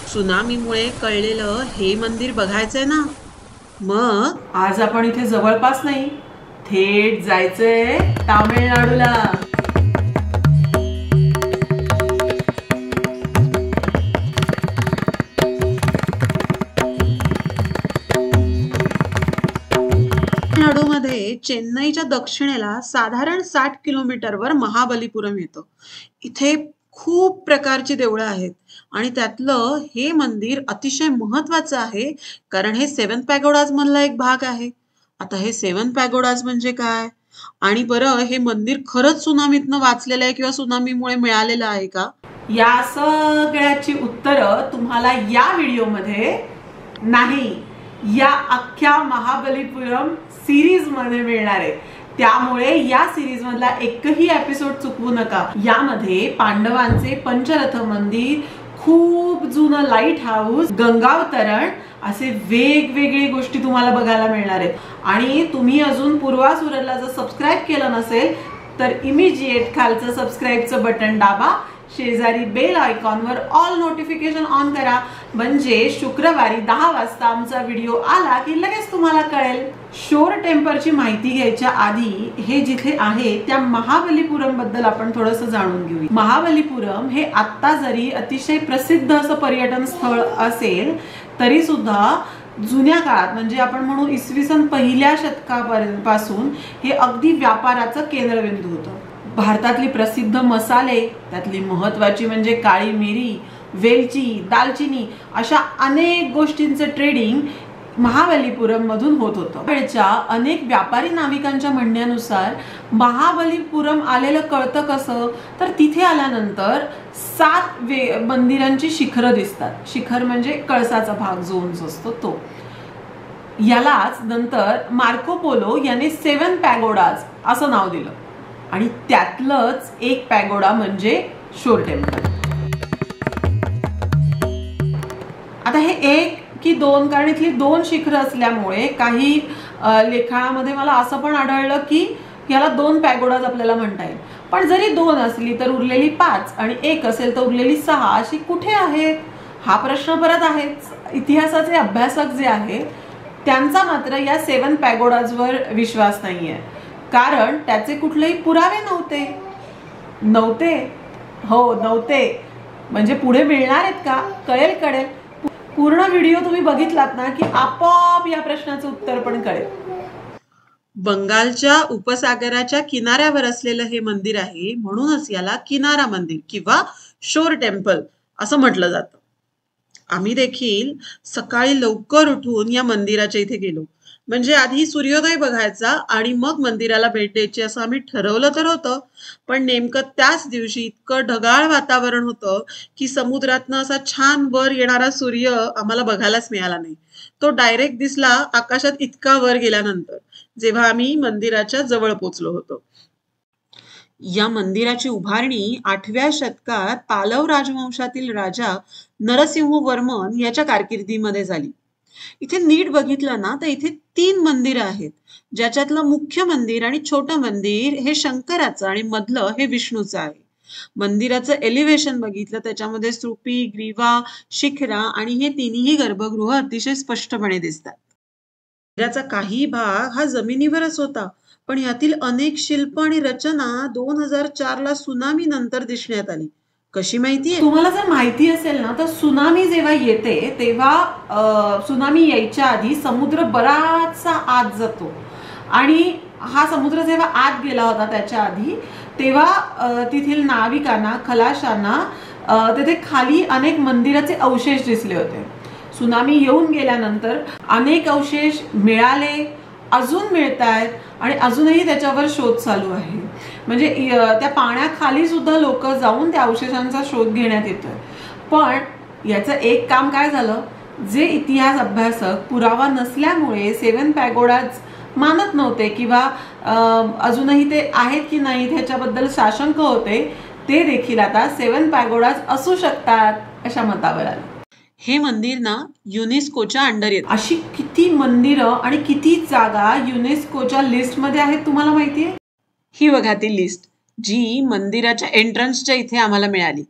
सुनामीमुळे कळलेलं हे मंदिर बघायचंय ना, मग आज आपण इथे जवळपास नाही, थेट जायचंय तामिळनाडूला. तामिळनाडूमध्ये चेन्नईच्या दक्षिणेला साधारण 60 किलोमीटरवर महाबलीपुरम येतं. इथे खूप प्रकारची देवळं आहेत आणि त्यातलं हे मंदिर अतिशय महत्वाचं आहे, कारण हे सेवन पॅगोडाज मधला एक भाग आहे. आता हे सेवन पॅगोडाज म्हणजे काय, आणि बरं हे मंदिर खरंच सुनामीतनं वाचलेलं आहे किंवा सुनामीमुळे मिळालेलं आहे का? या सगळ्याची उत्तरं तुम्हाला या व्हिडिओमध्ये नाही, या अख्ख्या महाबलीपुरम सिरीज मध्ये मिळणार आहे. त्यामुळे या सिरीज मधला एकही एपिसोड चुकवू नका. यामध्ये पांडवांचे पंचरथ मंदिर, खूप जुनं लाईट हाऊस, गंगावतरण असे वेगवेगळे गोष्टी तुम्हाला बघायला मिळणार आहेत. आणि तुम्ही अजून पूर्वासूरला जर सबस्क्राईब केलं नसेल तर इमिजिएट खालचं सबस्क्राईबचं बटन दाबा, शेजारी बेल आयकॉनवर ऑल नोटिफिकेशन ऑन करा, म्हणजे शुक्रवारी 10 वाजता आमचा व्हिडिओ आला की लगेच तुम्हाला कळेल. शोर टेम्पलची माहिती घ्यायच्या आधी हे जिथे आहे त्या महाबलीपुरम बद्दल आपण थोडंसं जाणून घेऊया. महाबलीपुरम हे आता जरी अतिशय प्रसिद्ध असं पर्यटन स्थळ असेल तरी सुद्धा जुन्या काळात, म्हणजे आपण म्हणू इसवी सन पहिल्या शतकापासून हे अगदी व्यापाराचं केंद्रबिंदू होतं. भारतातली प्रसिद्ध मसाले, त्यातली महत्वाची म्हणजे काळी मिरी, वेलची, दालचिनी अशा अनेक गोष्टींचं ट्रेडिंग महाबलीपुरम मधून होत होतं. वेळच्या अनेक व्यापारी नाविकांच्या म्हणण्यानुसार महाबलीपुरम आलेलं कळतं कसं, तर तिथे आल्यानंतर 7 मंदिरांची शिखरं दिसतात. शिखर म्हणजे कळसाचा भाग जो उंच असतो तो. यालाच नंतर मार्को पोलो याने 7 पॅगोडाज असं नाव दिलं आणि त्यातलंच एक पॅगोडा म्हणजे शोर टेम्पल. आता हे 1 की 2, कारण इथली 2 शिखरं असल्यामुळे काही लेखामध्ये मला असं पण आढळलं की याला 2 पॅगोडाज आपल्याला म्हणता येईल. पण जरी 2 असली तर उरलेली 5 आणि 1 असेल तर उरलेली 6 अशी कुठे आहेत, हा प्रश्न परत आहेच. इतिहासाचे अभ्यासक जे आहेत त्यांचा मात्र या 7 पॅगोडाजवर विश्वास नाहीये, कारण त्याचे कुठलेही पुरावे नव्हते. म्हणजे पुढे मिळणार आहेत का, कळेल. पूर्ण व्हिडिओ तुम्ही बघितलात ना की आपोआप या प्रश्नाचं उत्तर पण कळेल. बंगालच्या उपसागराच्या किनाऱ्यावर असलेलं हे मंदिर आहे, म्हणूनच याला किनारा मंदिर किंवा शोर टेम्पल असं म्हटलं जातं. आम्ही देखील सकाळी लवकर उठून या मंदिराच्या इथे गेलो, म्हणजे आधी सूर्योदय बघायचा आणि मग मंदिराला भेट द्यायची असं आम्ही ठरवलं तर होतं. पण नेमकं त्याच दिवशी इतकं ढगाळ वातावरण होतं की समुद्रातनं असा छान वर येणारा सूर्य आम्हाला बघायलाच मिळाला नाही. तो डायरेक्ट दिसला आकाशात इतका वर गेल्यानंतर, जेव्हा आम्ही मंदिराच्या जवळ पोचलो होतो. या मंदिराची उभारणी 8व्या शतकात पालव राजवंशातील राजा नरसिंहवर्मन याच्या कारकिर्दीमध्ये झाली. इथे नीट बघितलं ना तर इथे 3 मंदिरं आहेत, ज्याच्यातलं मुख्य मंदिर आणि छोटं मंदिर हे शंकराचं आणि मधलं हे विष्णूचं आहे. मंदिराचं एलिव्हेशन बघितलं त्याच्यामध्ये स्तूपी, ग्रीवा, शिखरा आणि हे तिन्ही गर्भगृह अतिशय स्पष्टपणे दिसतात. मंदिराचा काही भाग हा जमिनीवरच होता, पण यातील अनेक शिल्प आणि रचना 2004 ला सुनामी नंतर दिसण्यात आली. कशी माहितीये? तुम्हाला जर माहिती असेल ना तर सुनामी जेव्हा येते तेव्हा सुनामी यायच्या आधी समुद्र बराचसा आत जातो आणि हा समुद्र जेव्हा आत गेला होता त्याच्या आधी तेव्हा तिथील नाविकांना, खलाशांना तिथे खाली अनेक मंदिराचे अवशेष दिसले होते. सुनामी येऊन गेल्यानंतर अनेक अवशेष मिळाले, अजून मिळतायत आणि अजूनही त्याच्यावर शोध चालू आहे. म्हणजे त्या पाण्याखाली सुद्धा लोक जाऊन त्या अवशेषांचा शोध घेण्यात येतोय. पण याचं एक काम काय झालं, जे इतिहास अभ्यासक पुरावा नसल्यामुळे 7 पॅगोडाज मानत नव्हते किंवा अजूनही ते आहेत की नाही ह्याच्याबद्दल साशंक होते, ते देखील आता 7 पॅगोडाज असू शकतात अशा मतावर आले. हे मंदिर ना युनेस्कोच्या अंडर येतं. अशी किती मंदिरं आणि किती जागा युनेस्कोच्या लिस्ट मध्ये आहेत तुम्हाला माहितीये? ही बघा ती लिस्ट, जी मंदिराच्या एंट्रन्सच्या इथे आम्हाला मिळाली.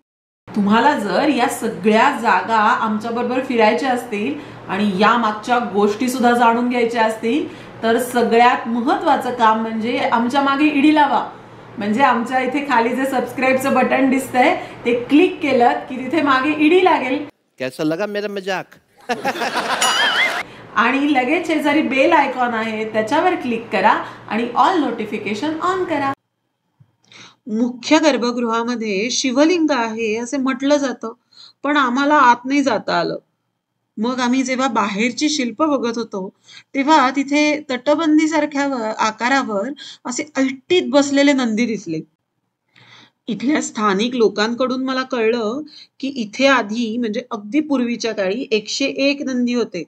तुम्हाला जर या सगळ्या जागा आमच्या बरोबर फिरायच्या असतील आणि या मागच्या गोष्टी सुद्धा जाणून घ्यायच्या असतील तर सगळ्यात महत्त्वाचं काम म्हणजे आमच्या मागे ईडी लावा. म्हणजे आमच्या इथे खाली जे सबस्क्राईबचं बटन दिसतंय ते क्लिक केलं की तिथे मागे ईडी लागेल. कैसा लगा मेरा मजाक? आणि लगेच शेजारी बेल आयकॉन आहे त्याच्यावर क्लिक करा आणि ऑल नोटिफिकेशन ऑन करा. मुख्य गर्भगृहामध्ये शिवलिंग आहे असे म्हटलं जातं, पण आम्हाला आत नाही जाता आलं. मग आम्ही जेव्हा बाहेरची शिल्प बघत होतो तेव्हा तिथे तटबंदी सारख्या आकारावर असे ऐटीत बसलेले नंदी दिसले. इथल्या स्थानिक लोकांकडून मला कळलं की इथे आधी म्हणजे अगदी पूर्वीच्या काळी 101 नंदी होते,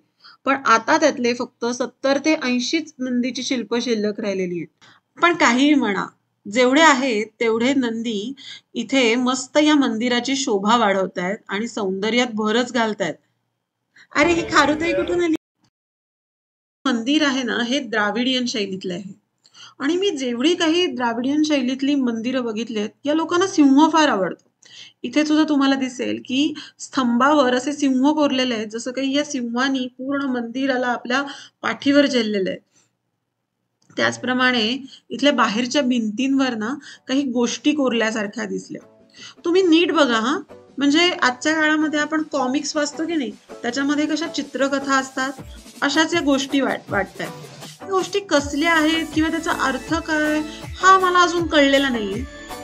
पण आता त्यातले फक्त 70 ते 80 नंदीची शिल्प शिल्लक राहिलेली आहेत. पण काही म्हणा, जेवढे आहेत तेवढे नंदी इथे मस्त या मंदिराची शोभा वाढवतायत आणि सौंदर्यात भरच घालतायत. अरे ही खारुताई कुठून आली? मंदिर आहे ना हे द्राविडियन शैलीतलं आहे आणि मी जेवढी काही द्राविडियन शैलीतली मंदिरं बघितलेत या लोकांना सिंह फार आवडतो. इथे सुद्धा तुम्हाला दिसेल की स्तंभावर असे सिंह कोरलेले आहेत, जसं काही या सिंहानी पूर्ण मंदिराला आपल्या पाठीवर झेललेलं आहे. त्याचप्रमाणे इथल्या बाहेरच्या भिंतींवर ना काही गोष्टी कोरल्यासारख्या दिसल्या. तुम्ही नीट बघा हा, म्हणजे आजच्या काळामध्ये आपण कॉमिक्स वाचतो की नाही, त्याच्यामध्ये कशा चित्रकथा असतात अशाच या गोष्टी वाटतायत. गोष्टी कसल्या आहेत किंवा त्याचा अर्थ काय हा मला अजून कळलेला नाहीये.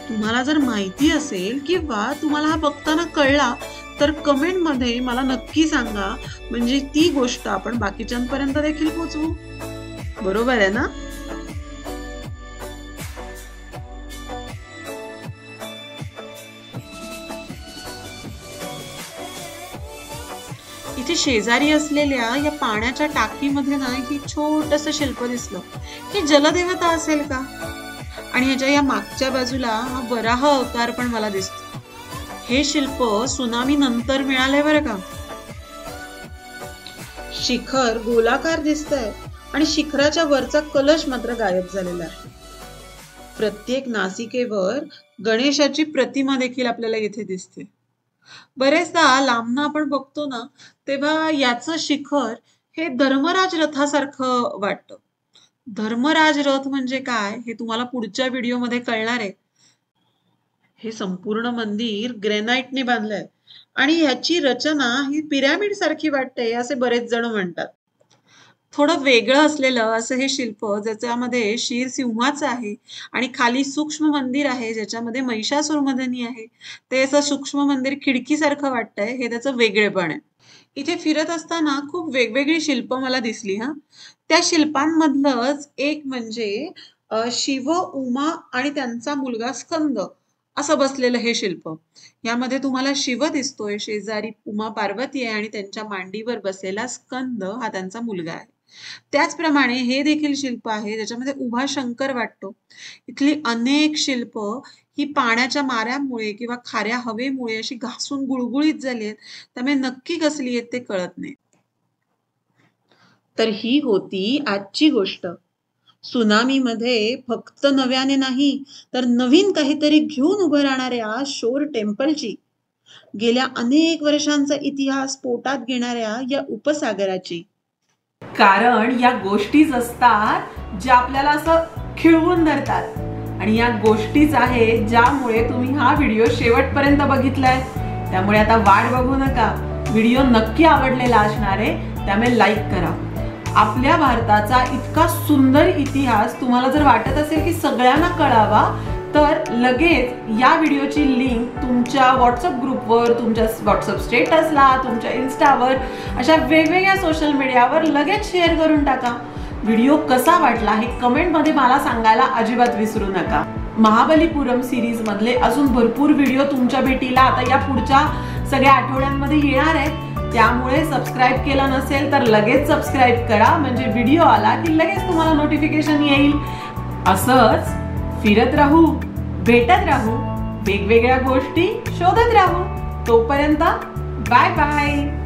तुम्हाला जर माहिती असेल किंवा तुम्हाला हा बघताना कळला तर कमेंट मध्ये मला नक्की सांगा, म्हणजे ती गोष्ट आपण बाकीच्यांपर्यंत देखील पोहोचवू. बरोबर आहे ना? इथे शेजारी असलेल्या या पाण्याच्या टाकीमध्ये ना ही छोटस शिल्प दिसलं. ही जलदेवता असेल का? आणि ह्याच्या या मागच्या बाजूला हा वराह अवतार पण मला दिसतो. हे शिल्प सुनामी नंतर मिळालंय बरं का. शिखर गोलाकार दिसतंय आणि शिखराच्या वरचा कलश मात्र गायब झालेला आहे. प्रत्येक नासिकेवर गणेशाची प्रतिमा देखील आपल्याला इथे दिसते. बरेचदा लांबनं आपण बघतो ना तेव्हा याचं शिखर हे धर्मराज रथासारखं वाटतं. धर्मराज रथ म्हणजे काय हे तुम्हाला पुढच्या व्हिडिओमध्ये कळणार आहे. हे संपूर्ण मंदिर ग्रेनाइटने बांधलंय आणि ह्याची रचना ही पिरॅमिड सारखी वाटते असे बरेच जण म्हणतात. थोडं वेगळं असलेलं असं हे शिल्प ज्याच्यामध्ये शीर सिंहाचं आहे आणि खाली सूक्ष्म मंदिर आहे ज्याच्यामध्ये महिषासुरमर्दिनी आहे. ते असं सूक्ष्म मंदिर खिडकीसारखं वाटतंय, हे त्याचं वेगळेपण आहे. इथे फिरत असताना खूप वेगवेगळी शिल्प मला दिसली हा. त्या शिल्पांमधलंच एक म्हणजे शिव, उमा आणि त्यांचा मुलगा स्कंद असं बसलेलं हे शिल्प. यामध्ये तुम्हाला शिव दिसतोय, शेजारी उमा पार्वती आहे आणि त्यांच्या मांडीवर बसलेला स्कंद हा त्यांचा मुलगा आहे. त्याचप्रमाणे हे देखील शिल्प आहे ज्याच्यामध्ये उभा शंकर वाटतो. इथली अनेक शिल्प ही पाण्याच्या माऱ्यामुळे किंवा खाऱ्या हवेमुळे अशी घासून गुळगुळीत झाली आहेत, त्यामुळे नक्की कसली आहेत ते कळत नाही. तर ही होती आजची गोष्ट. सुनामीमध्ये फक्त नव्याने नाही तर नवीन काहीतरी घेऊन उभं राहणाऱ्या शोर टेम्पलची, गेल्या अनेक वर्षांचा इतिहास पोटात घेणाऱ्या या उपसागराची. कारण या गोष्टीच असतात ज्या आपल्याला असं खिळवून धरतात आणि या गोष्टीच आहेत ज्यामुळे तुम्ही हा व्हिडिओ शेवटपर्यंत बघितलाय. त्यामुळे आता वाट बघू नका, व्हिडिओ नक्की आवडलेला असणार आहे, त्यामुळे लाईक करा. आपल्या भारताचा इतका सुंदर इतिहास तुम्हाला जर वाटत असेल की सगळ्यांना कळावा तर लगेच या व्हिडिओची लिंक तुमच्या व्हॉट्सअप ग्रुपवर, तुमच्या व्हॉट्सअप स्टेटसला, तुमच्या इन्स्टावर, अशा वेगवेगळ्या सोशल मीडियावर लगेच शेअर करून टाका. व्हिडिओ कसा वाटला हे कमेंटमध्ये मला सांगायला अजिबात विसरू नका. महाबलीपुरम सिरीज मधले अजून भरपूर व्हिडिओ तुमच्या भेटीला आता या पुढच्या सगळ्या आठवड्यांमध्ये येणार आहेत. त्यामुळे सबस्क्राईब केलं नसेल तर लगेच सबस्क्राईब करा, म्हणजे व्हिडिओ आला की लगेच तुम्हाला नोटिफिकेशन येईल. असंच फिरत राहू, भेटत राहू, वेगवेगळ्या गोष्टी शोधत राहू. तोपर्यंत बाय बाय.